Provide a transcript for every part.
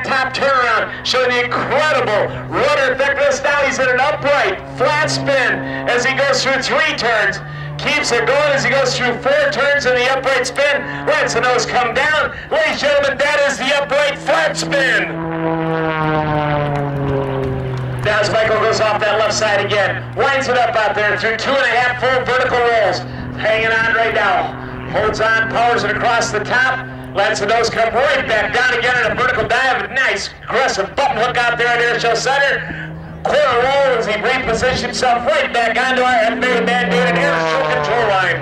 flat top turnaround, showing the incredible rudder effectiveness. Now he's in an upright, flat spin as he goes through 3 turns. Keeps it going as he goes through 4 turns in the upright spin. Lets the nose come down. Ladies and gentlemen, that is the upright flat spin. Now as Michael goes off that left side again, winds it up out there through 2.5 full vertical rolls. Hanging on right now. Holds on, powers it across the top. Lets the nose come right back down again in a vertical dive. Nice aggressive button hook out there at air show center. Quarter roll as he repositions himself right back onto our FAA-mandated air show control line.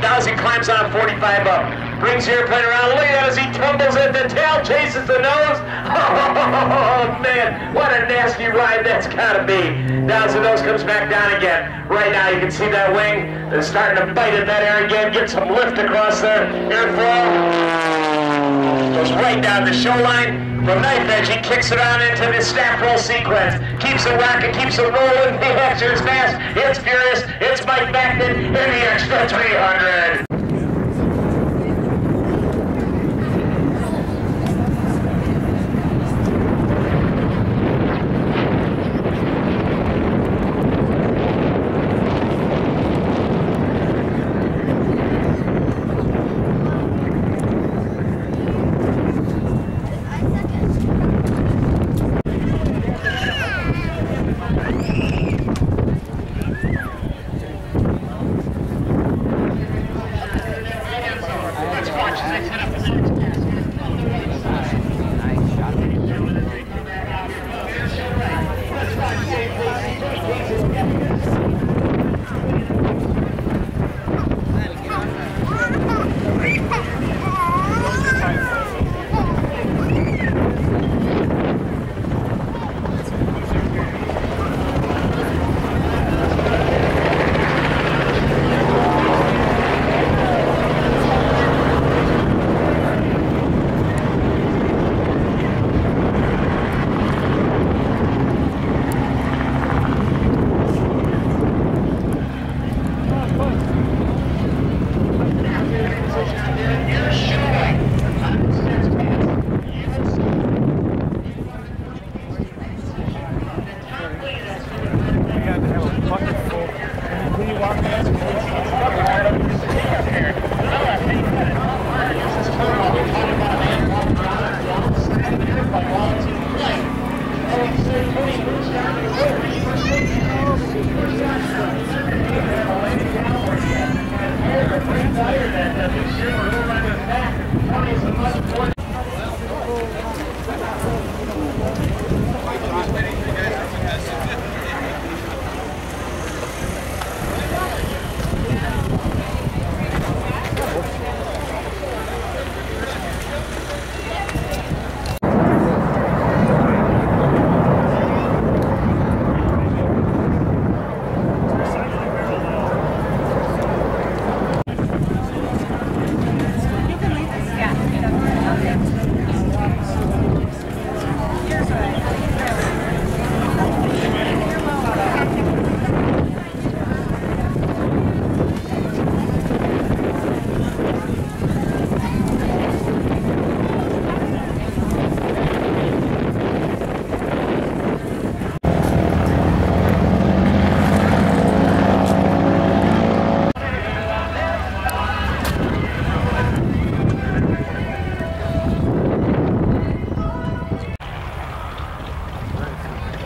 Now as he climbs on 45 up, brings the airplane around. Look at that as he tumbles at the tail, chases the nose. Oh man, what a nasty ride that's gotta be. Now as the nose comes back down again. Right now you can see that wing is starting to bite at that air again, get some lift across the airflow. Goes right down the show line. From knife edge, he kicks it on into the snap roll sequence. Keeps it rocking, keeps it rolling. The extra is fast, it's furious, it's Mike Beckman in the extra 300.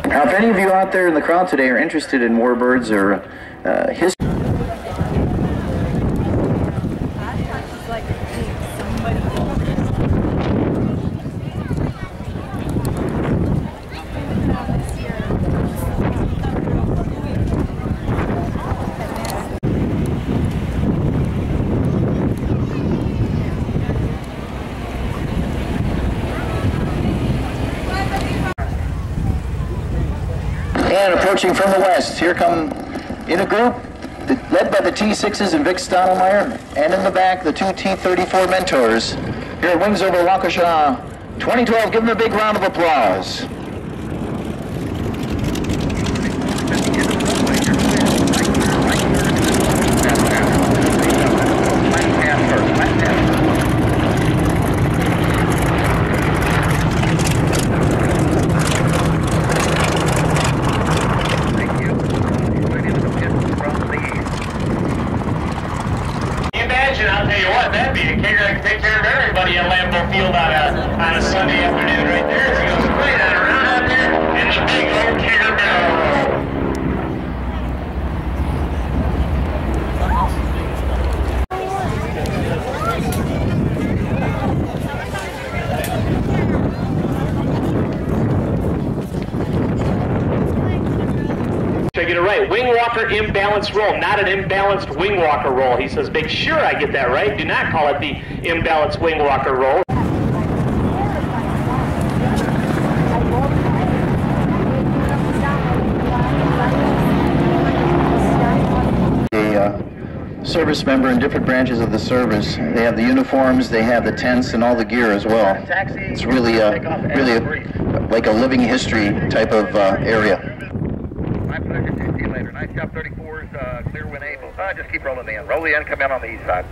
Now, if any of you out there in the crowd today are interested in warbirds or history, and approaching from the west, here come in a group led by the T6s and Vic Stottlemyre, and in the back the 2 T34 Mentors. Here at Wings Over Waukesha 2012, give them a big round of applause. afternoon right there as he goes right on around out there in the big old Kicker barrel roll. I get it right. Wing walker imbalanced roll, not an imbalanced wing walker roll. He says, make sure I get that right. Do not call it the imbalanced wing walker roll. Service member in different branches of the service. They have the uniforms, they have the tents, and all the gear as well. It's really like a living history type of area. My pleasure to see you later. Nice job, 34s, clear when able. Just keep rolling in. Roll the in, come in on the east side.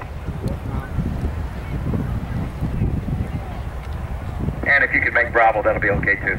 And if you could make Bravo, that'll be okay too.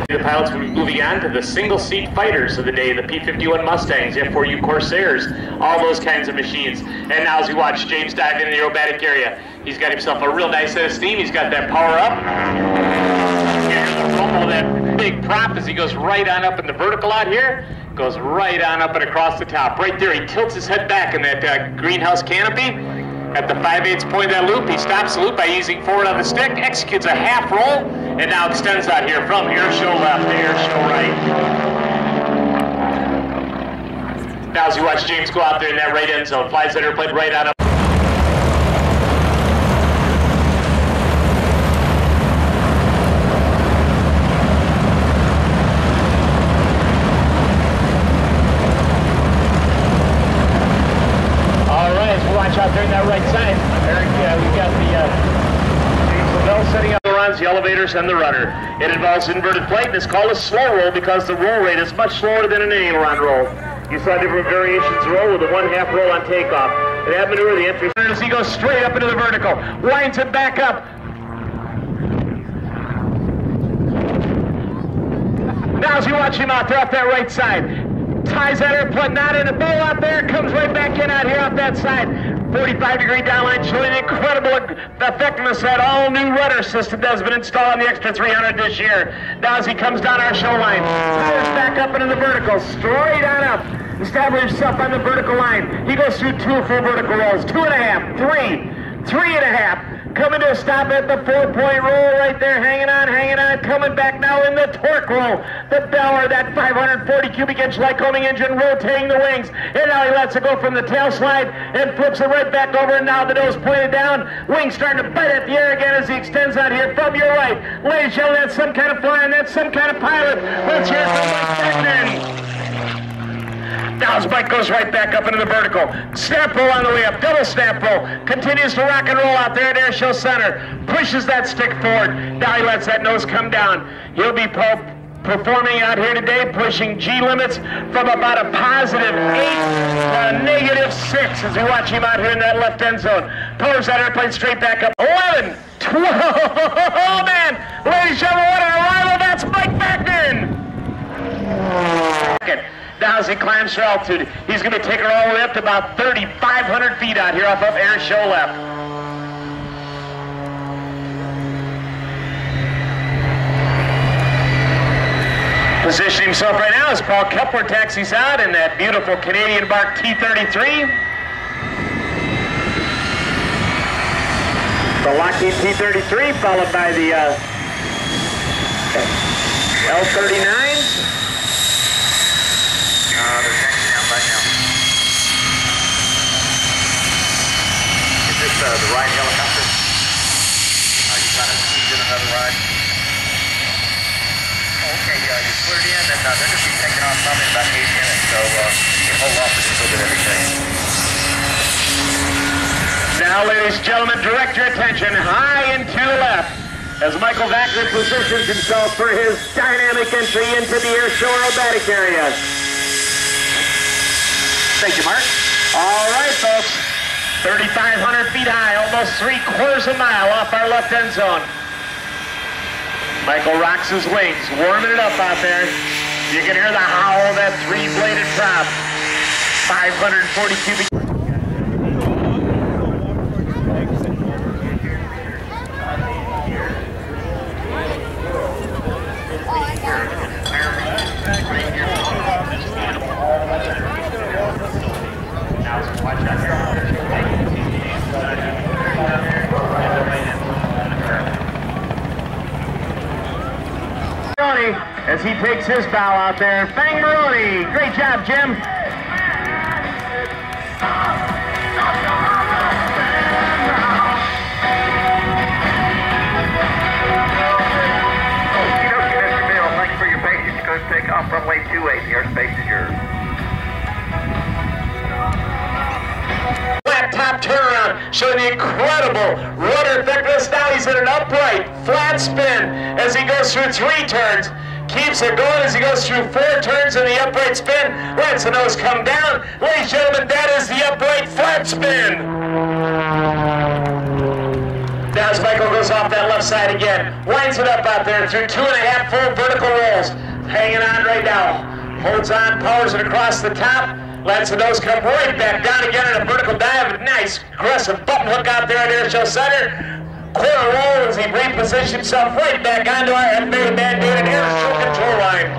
The pilots will be moving on to the single-seat fighters of the day, the P-51 Mustangs, F-4U Corsairs, all those kinds of machines. And now as we watch James dive into the aerobatic area, he's got himself a real nice set of steam. He's got that power up. Here's the rumble of that big prop as he goes right on up in the vertical out here. Goes right on up and across the top. Right there, he tilts his head back in that greenhouse canopy. At the 5/8 point of that loop, he stops the loop by easing forward on the stick, executes a half roll, and now extends out here from air show left to air show right. Now as you watch James go out there in that right end zone, flies that airplane right on up. Out there in that right side, Eric, we've got the setting up the runs, the elevators, and the rudder. It involves inverted plate, and it's called a slow roll because the roll rate is much slower than an aileron roll. You saw different variations roll with a 1/2 roll on takeoff. And that maneuver, the entry, as he goes straight up into the vertical, winds it back up. Now as you watch him out there off that right side, ties that airplane not in a bow out there, comes right back in out here off that side. 45-degree downline, showing incredible effectiveness. That all-new rudder system that has been installed on the Extra 300 this year. Now as he comes down our show line, tires back up into the vertical, straight on up. Establish himself on the vertical line. He goes through 2 full vertical rolls, 2.5, 3, 3.5. Coming to a stop at the 4-point roll right there, hanging on, coming back now in the torque roll. The Bauer, that 540 cubic inch Lycoming engine rotating the wings. And now he lets it go from the tail slide and flips it right back over, and now the nose pointed down. Wings starting to bite at the air again as he extends out here from your right. Ladies and gentlemen, that's some kind of flying, that's some kind of pilot. Let's hear it from Mike Beckman. Now his bike goes right back up into the vertical. Snap roll on the way up, double snap roll. Continues to rock and roll out there at Air Show Center. Pushes that stick forward. Now he lets that nose come down. He'll be performing out here today, pushing G limits from about a +8 to a -6 as we watch him out here in that left end zone. Pulls that airplane straight back up. 11, 12, oh man! Ladies and gentlemen, what an arrival! That's Mike Beckman! Now as he climbs for altitude, he's going to be taken all the way up to about 3,500 feet out here off of Air Show Left. Repositioning himself right now as Paul Kepler taxis out in that beautiful Canadian bark T-33. The Lockheed T-33 followed by the L-39s. They're taxiing out right now. Is this the ride helicopter? Are you trying to squeeze in another ride? Okay, you cleared in, and they're going to be taking off probably in about 8 minutes, so you can hold off for just a little bit of everything. Now, ladies and gentlemen, direct your attention high and to the left as Michael Waukesha positions himself for his dynamic entry into the air show aerobatic area. Thank you, Mark. All right, folks. 3,500 feet high, almost 3/4 of a mile off our left end zone. Michael rocks his wings, warming it up out there. You can hear the howl of that three-bladed prop. 540 cubic. As he takes his bow out there, Fang Maroney. Great job, Jim. Thanks for your patience. Go take off runway 28. The airspace is yours. Flat top turnaround, showing the incredible rudder effectiveness. Now he's in an upright, flat spin as he goes through 3 turns. Keeps it going as he goes through 4 turns in the upright spin. Lets the nose come down. Ladies and gentlemen, that is the upright flat spin. Now as Michael goes off that left side again, winds it up out there through 2.5 full vertical rolls. Hanging on right now. Holds on, powers it across the top. Lets the nose come right back down again in a vertical dive. Nice, aggressive button hook out there at Air Show Center. Quarter roll as he repositions himself right back onto our FAA-mandated air show control line.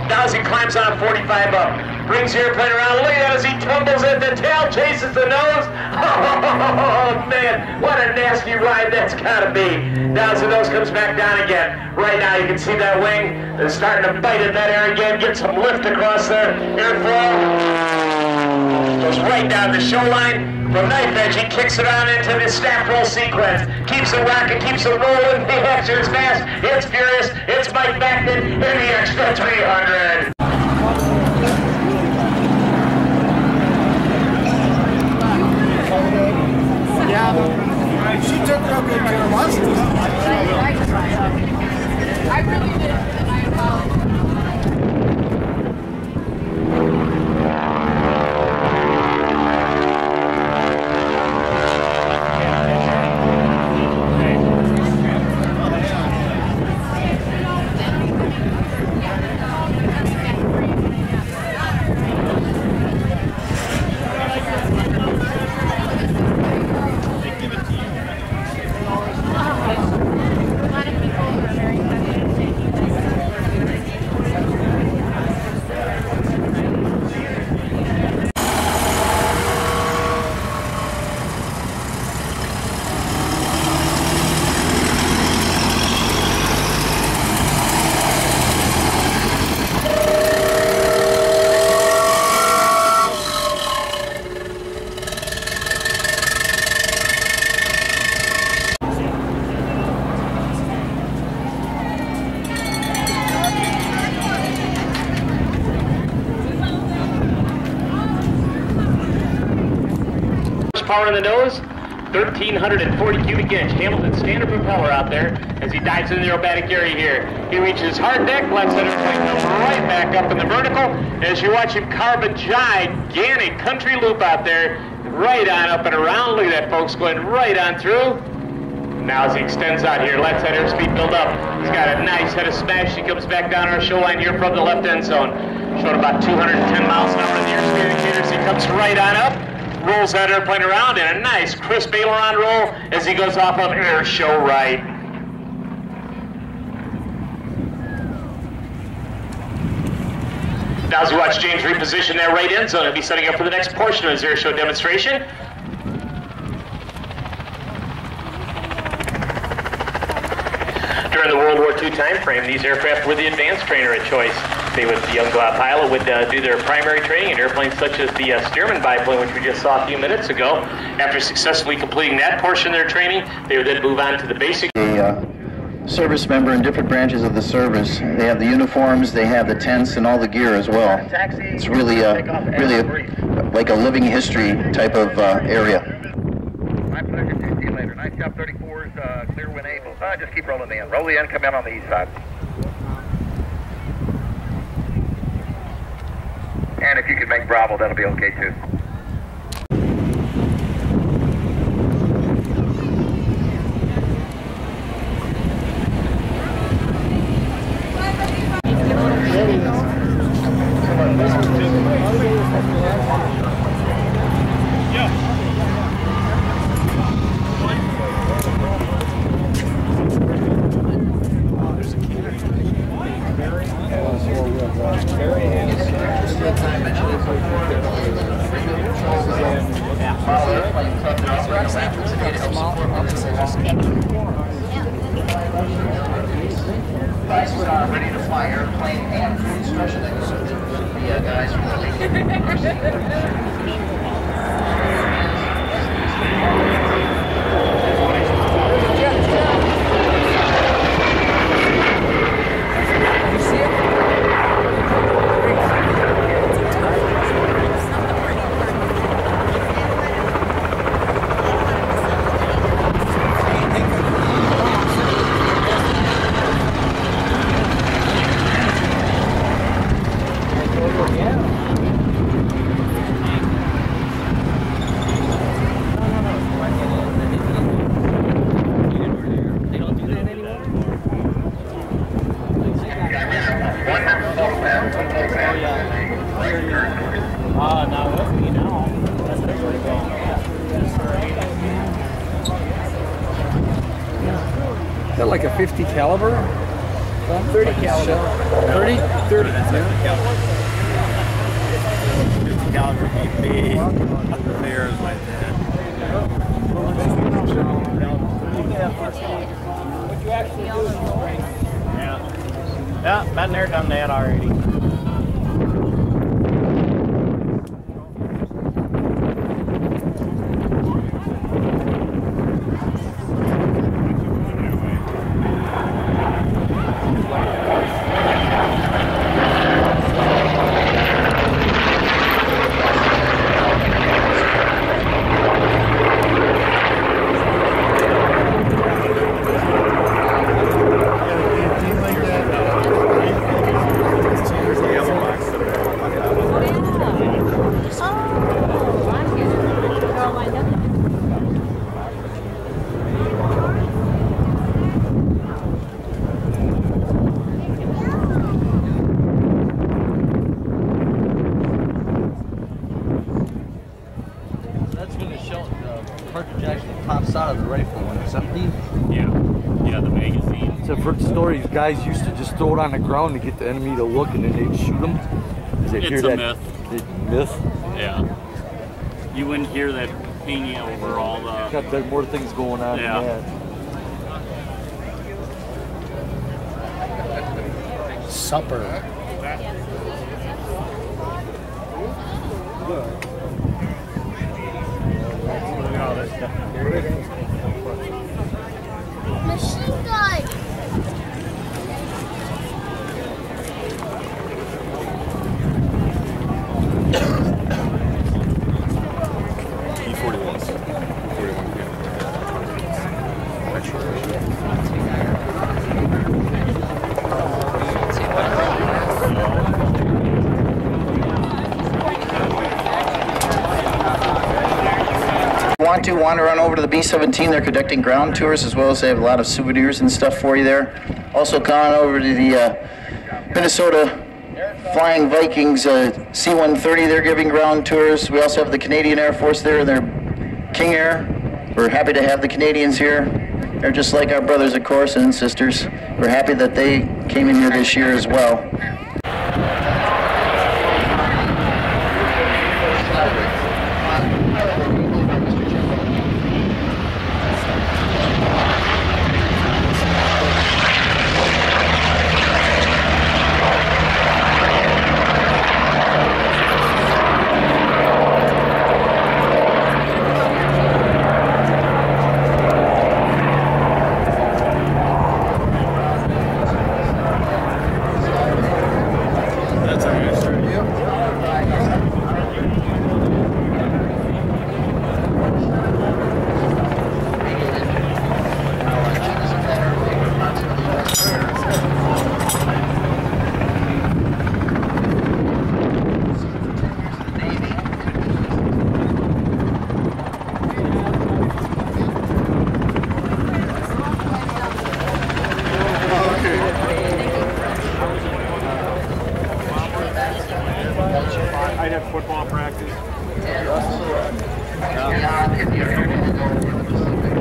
Now as he climbs on 45 up, brings the airplane around. Look at that as he tumbles at the tail, chases the nose. Oh, man, what a nasty ride that's got to be. Now as the nose comes back down again. Right now you can see that wing is starting to bite at that air again, get some lift across the airflow. Goes right down the show line. From knife edge, he kicks it on into the snap roll sequence. Keeps it rocking, keeps it rolling. The action is fast, it's furious, it's Mike Beckman in the extra 300. Yeah, she took real good care of us. I really did, and I apologize. Power in the nose, 1,340 cubic inch. Hamilton standard propeller out there as he dives into the aerobatic area here. He reaches hard deck, lets that airplane come right back up in the vertical. As you watch him carve a gigantic country loop out there, right on up and around. Look at that, folks, going right on through. Now as he extends out here, lets that airspeed build up. He's got a nice head of smash. He comes back down our show line here from the left end zone. Showing about 210 miles an hour in the airspeed indicators. He comes right on up. Rolls that airplane around in a nice crisp aileron roll as he goes off of air show right. Now as we watch James reposition that right end zone, he'll be setting up for the next portion of his air show demonstration. During the World War II time frame, these aircraft were the advanced trainer of choice. They would, the young pilot would do their primary training in airplanes such as the Stearman biplane, which we just saw a few minutes ago. After successfully completing that portion of their training, they would then move on to the basic. A service member in different branches of the service. They have the uniforms, they have the tents, and all the gear as well. It's really like a living history type of area. My pleasure. See you later. Nice job, 34s, clear when able. Just keep rolling in. Roll the in, come in on the east side. And if you could make Bravo, that'll be okay too. Ready to fly airplane and instruction that the guys from the Is that like a 50 caliber? 30 caliber. 30? 30. That's 50 caliber. 50 caliber BP. There's my dad. What you actually do? Yeah. Yeah, been there, done that already. cartridge actually pops out of the rifle when it's empty. Yeah, the magazine. So I've heard stories guys used to just throw it on the ground to get the enemy to look and then they'd shoot them. It's a myth. Myth? Yeah. You wouldn't hear that pinging over all the... Got there more things going on than that. Supper. Machine gun. E41s. 41 Want to wander on over to the B-17. They're conducting ground tours as well as they have a lot of souvenirs and stuff for you there. Also come on over to the Minnesota Flying Vikings C-130. They're giving ground tours. We also have the Canadian Air Force there. They're King Air. We're happy to have the Canadians here. They're just like our brothers, of course, and sisters. We're happy that they came in here this year as well. I'd have football practice. And also, beyond if you're able to go over the Pacific.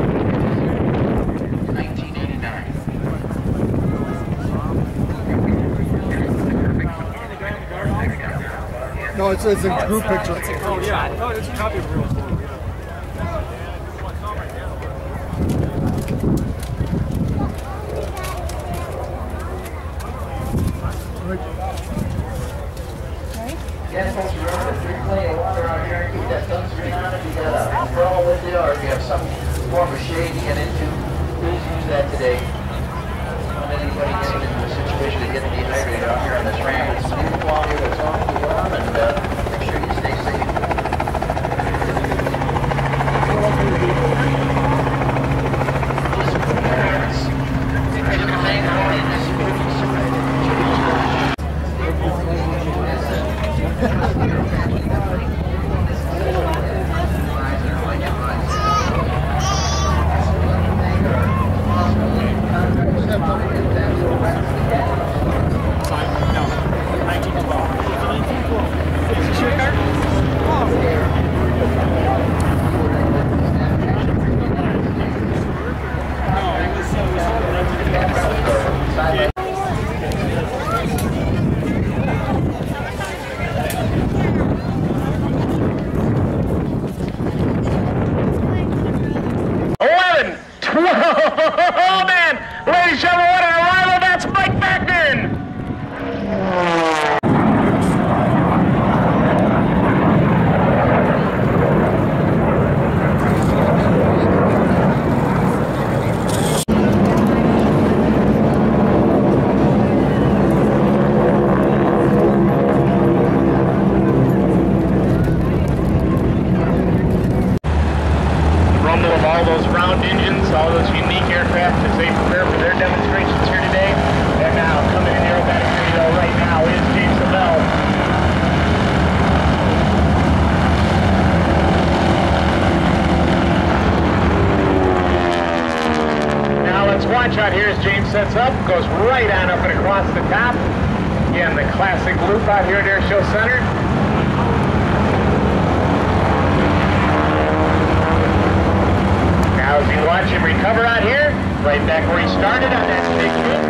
1989. No, it's a group picture. Oh, yeah. No, it's a copy of real photo. Again, folks, remember, if you're playing water out here, keep that sunscreen on. If you got an umbrella with you, or if you have some form of shade to get into, please use that today. Don't let anybody get into a situation of getting dehydrated out here on this ramp. It's beautiful out here, it's awfully warm, and make sure you stay safe. Oh man! Ladies and gentlemen, what an arrival! That's Mike Beckman! Rumble of all those round engines, all those unique aircraft as they prepare for their demonstrations here today. And now, coming in aerobatic video right now is James Lavelle. Now let's watch out here as James sets up, goes right on up and across the top. Again, the classic loop out here at Air Show Center. Now as you watch him recover out here, right back where he started on that big loop.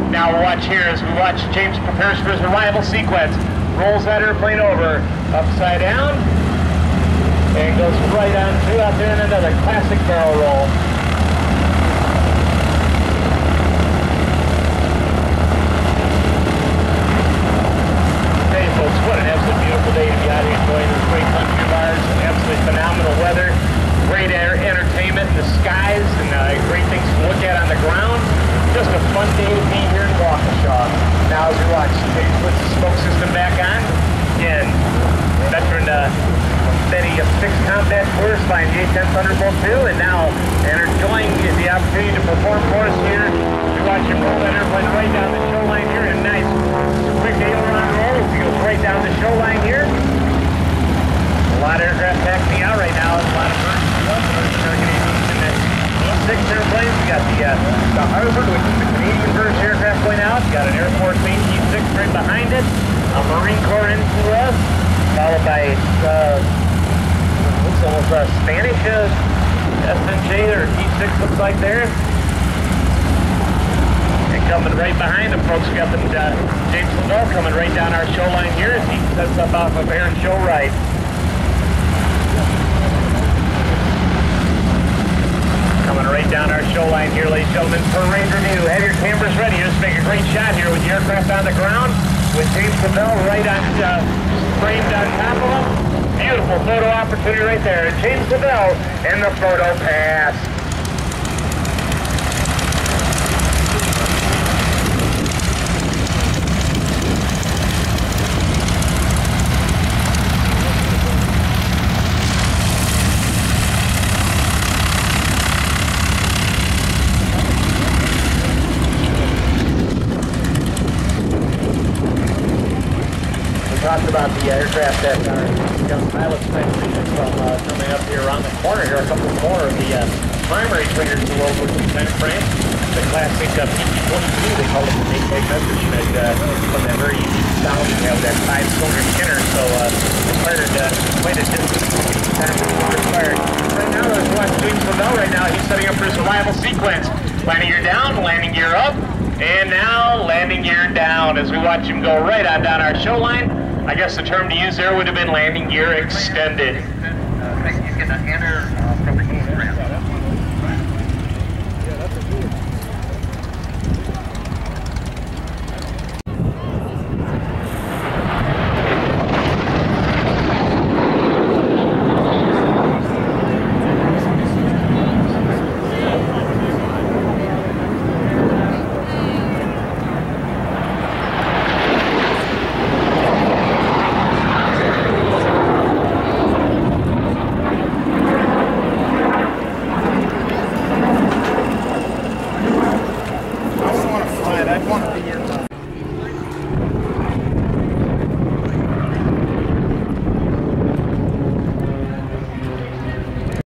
Now we'll watch here as we watch James prepares for his arrival sequence. Rolls that airplane over, upside down, and goes right on through out there in another classic barrel roll. Hey folks, what an absolutely beautiful day to be out here enjoying this great country of ours. Absolutely phenomenal weather. Great entertainment in the skies and great things to look at on the ground. Just a fun day to be here in Waukesha. Now as we watch, James puts the smoke system back on. Again, veteran many 6 combat tours flying the A-10 Thunderbolt 2, and now enjoying the opportunity to perform for us here. We watch him roll that airplane right down the show line here, and nice quick aileron roll as he goes right down the show line here. A lot of aircraft taxiing out right now. A lot of birds. E-6 airplanes. We got the Harvard, which is the Canadian version aircraft going out. Got an Air Force Main E-6 right behind it. A Marine Corps N2S, followed by looks almost a Spanish SNJ or E-6 looks like there. And coming right behind them, folks, we got the James Lavelle coming right down our show line here as he sets up off of Aaron Show right. Coming right down our show line here, ladies and gentlemen, for range review. Have your cameras ready. Just make a great shot here with the aircraft on the ground, with James Lavelle right on framed on top of him. Beautiful photo opportunity right there. James Lavelle in the photo pass. Talked about the aircraft that our young pilots transitioned from coming up here around the corner here, a couple more of the primary triggers to the local lieutenant frame. the classic PT-22. They call it the make-bag message from that very easy sound you have, that 5-cylinder Skinner. So required quite a distance required. Right now, there's one doing so well right now. He's setting up for his survival sequence. Landing gear down, landing gear up, and now landing gear down as we watch him go right on down our show line. I guess the term to use there would have been landing gear extended. You can enter from the east ramp. I'd want